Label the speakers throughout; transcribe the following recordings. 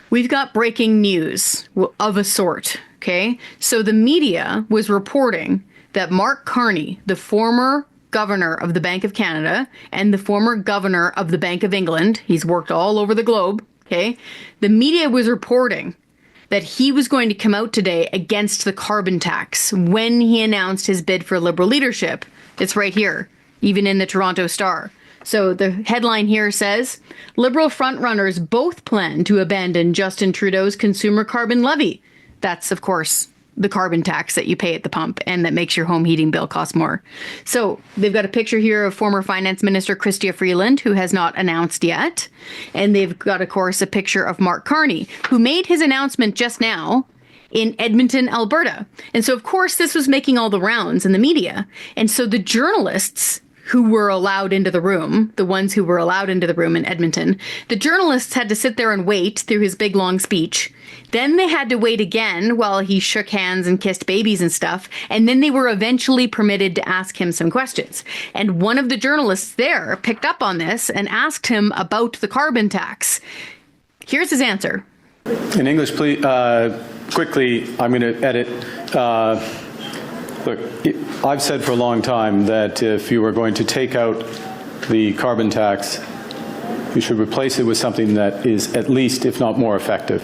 Speaker 1: We've got breaking news of a sort, okay? So the media was reporting that Mark Carney, the former governor of the Bank of Canada and the former governor of the Bank of England, he's worked all over the globe, okay? The media was reporting that he was going to come out today against the carbon tax when he announced his bid for Liberal leadership. It's right here, even in the Toronto Star. So the headline here says, Liberal frontrunners both plan to abandon Justin Trudeau's consumer carbon levy. That's, of course, the carbon tax that you pay at the pump and that makes your home heating bill cost more. So they've got a picture here of former Finance Minister Chrystia Freeland, who has not announced yet. And they've got, of course, a picture of Mark Carney, who made his announcement just now in Edmonton, Alberta. And so, of course, this was making all the rounds in the media. And so the journalists who were allowed into the room, the ones who were allowed into the room in Edmonton, the journalists had to sit there and wait through his big, long speech. Then they had to wait again while he shook hands and kissed babies and stuff. And then they were eventually permitted to ask him some questions. And one of the journalists there picked up on this and asked him about the carbon tax. Here's his answer.
Speaker 2: In English, please, quickly, I'm going to edit. Look, I've said for a long time that if you were going to take out the carbon tax, you should replace it with something that is at least, if not more, effective.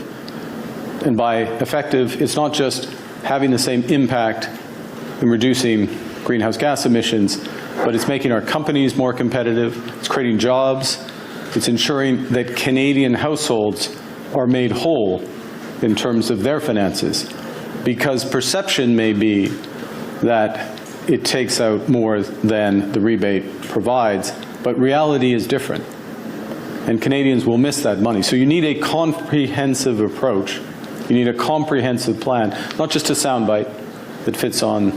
Speaker 2: And by effective, it's not just having the same impact in reducing greenhouse gas emissions, but it's making our companies more competitive, it's creating jobs, it's ensuring that Canadian households are made whole in terms of their finances. Because perception may be that it takes out more than the rebate provides, but reality is different. And Canadians will miss that money. So you need a comprehensive approach. You need a comprehensive plan, not just a soundbite that fits on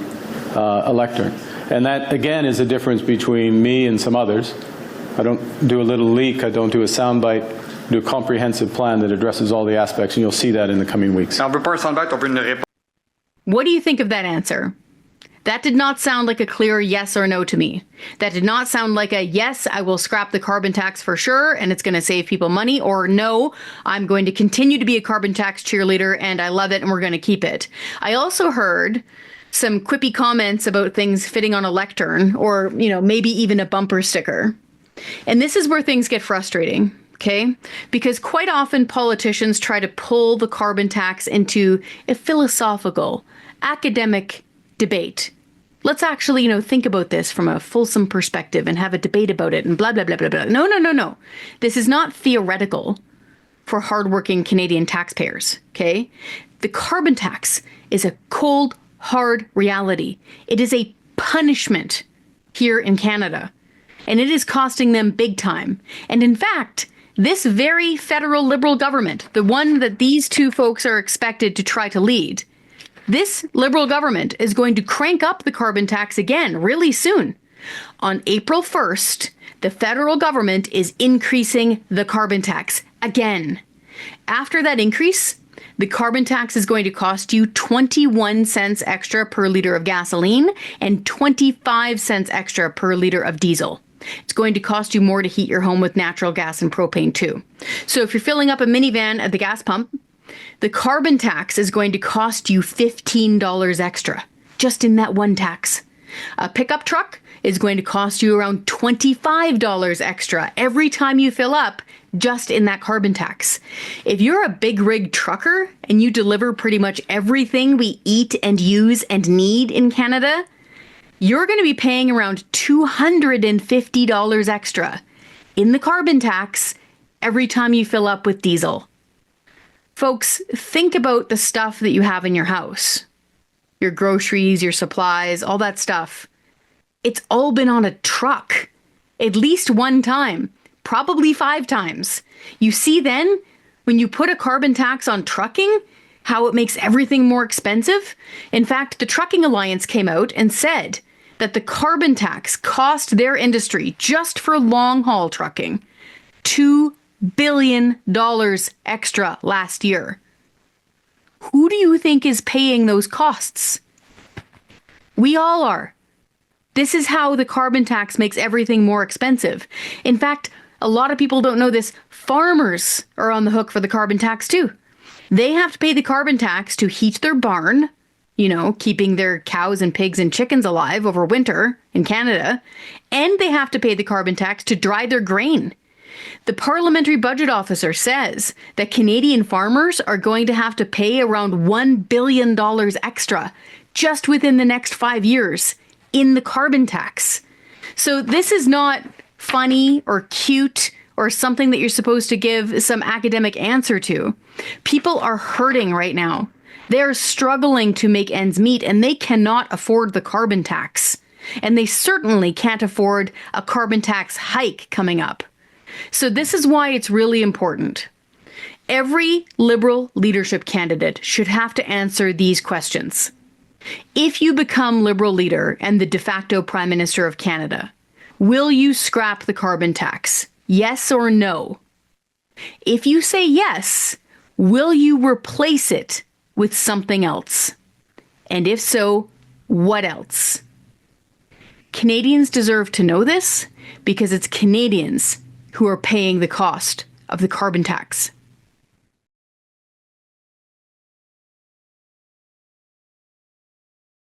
Speaker 2: a lectern. And that, again, is a difference between me and some others. I don't do a little leak. I don't do a soundbite. I do a comprehensive plan that addresses all the aspects, and you'll see that in the coming weeks.
Speaker 1: What do you think of that answer? That did not sound like a clear yes or no to me. That did not sound like a yes, I will scrap the carbon tax for sure and it's going to save people money, or no, I'm going to continue to be a carbon tax cheerleader and I love it and we're going to keep it. I also heard some quippy comments about things fitting on a lectern or, you know, maybe even a bumper sticker. And this is where things get frustrating. Okay, because quite often politicians try to pull the carbon tax into a philosophical, academic debate. Let's actually, think about this from a fulsome perspective and have a debate about it and blah, blah, blah, blah, blah. No. This is not theoretical for hardworking Canadian taxpayers, okay? The carbon tax is a cold, hard reality. It is a punishment here in Canada, and it is costing them big time. And in fact, this very federal Liberal government, the one that these two folks are expected to try to lead, this Liberal government is going to crank up the carbon tax again really soon. On April 1st, the federal government is increasing the carbon tax again. After that increase, the carbon tax is going to cost you 21 cents extra per litre of gasoline and 25 cents extra per litre of diesel. It's going to cost you more to heat your home with natural gas and propane too. So if you're filling up a minivan at the gas pump, the carbon tax is going to cost you $15 extra, just in that one tax. A pickup truck is going to cost you around $25 extra every time you fill up, just in that carbon tax. If you're a big rig trucker and you deliver pretty much everything we eat and use and need in Canada, you're going to be paying around $250 extra in the carbon tax every time you fill up with diesel. Folks, think about the stuff that you have in your house. Your groceries, your supplies, all that stuff. It's all been on a truck. At least one time. Probably 5 times. You see then, when you put a carbon tax on trucking, how it makes everything more expensive? In fact, the Trucking Alliance came out and said that the carbon tax cost their industry, just for long-haul trucking, $2 billion extra last year. Who do you think is paying those costs? We all are. This is how the carbon tax makes everything more expensive. In fact, A lot of people don't know this. Farmers are on the hook for the carbon tax too. They have to pay the carbon tax to heat their barn, keeping their cows and pigs and chickens alive over winter in Canada. And they have to pay the carbon tax to dry their grain. The Parliamentary Budget Officer says that Canadian farmers are going to have to pay around $1 billion extra just within the next 5 years in the carbon tax. So this is not funny or cute or something that you're supposed to give some academic answer to. People are hurting right now. They're struggling to make ends meet, and they cannot afford the carbon tax. And they certainly can't afford a carbon tax hike coming up. So this is why it's really important. Every Liberal leadership candidate should have to answer these questions. If you become Liberal leader and the de facto Prime Minister of Canada, will you scrap the carbon tax? Yes or no? If you say yes, will you replace it with something else? And if so, what else? Canadians deserve to know this because it's Canadians who are paying the cost of the carbon tax.